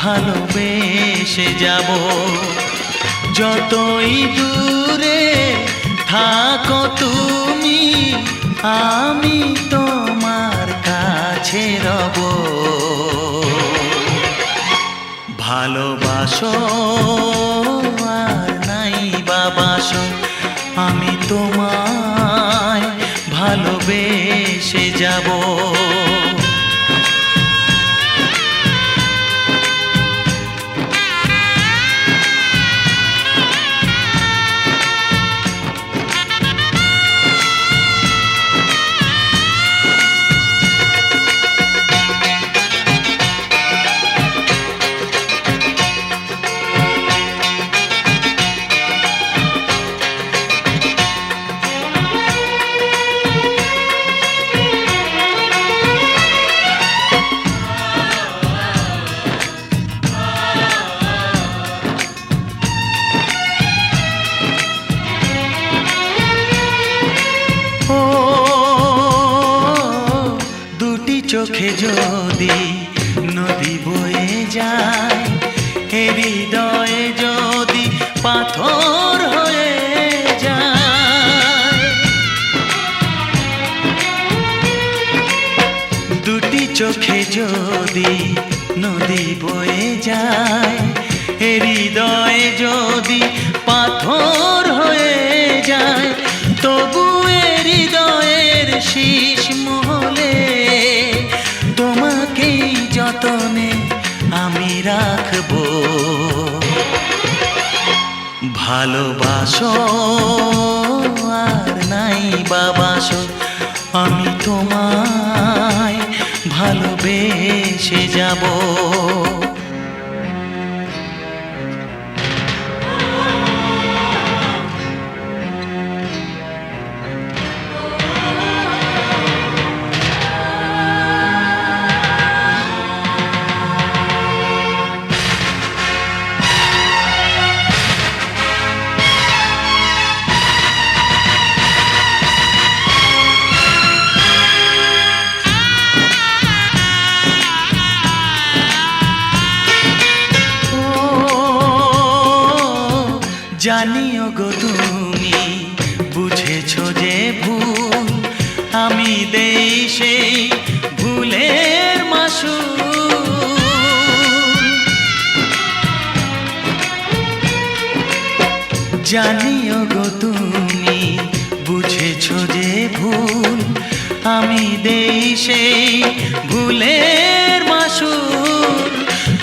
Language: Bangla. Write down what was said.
ভালোবেসে যাব। যতই দূরে থাকো তুমি, আমি তোমার কাছে রব। ভালোবাসো আর নাই বাবাসো, আমি তোমায় ভালোবেসে যাব। চোখে যদি নদী বয়ে যায়, হৃদয়ে যদি পাথর হয়ে যায়। দুটি চোখে যদি নদী বয়ে যায়, হৃদয়ে যদি পাথর হয়ে যায়, তবু হৃদয়ের শীষ মহলে তোমাকেই যতনে আমি রাখবো। ভালোবাসো আর নাই বাবাসো, আমি তোমায় ভালোবেসে যাব। জানিও গো তুমি বুঝেছো যে ভুল, আমি দেই সেই ভুলের মাসুল। জানিও গো তুমি বুঝেছো যে ভুল, আমি দেই সেই ভুলের মাসুল।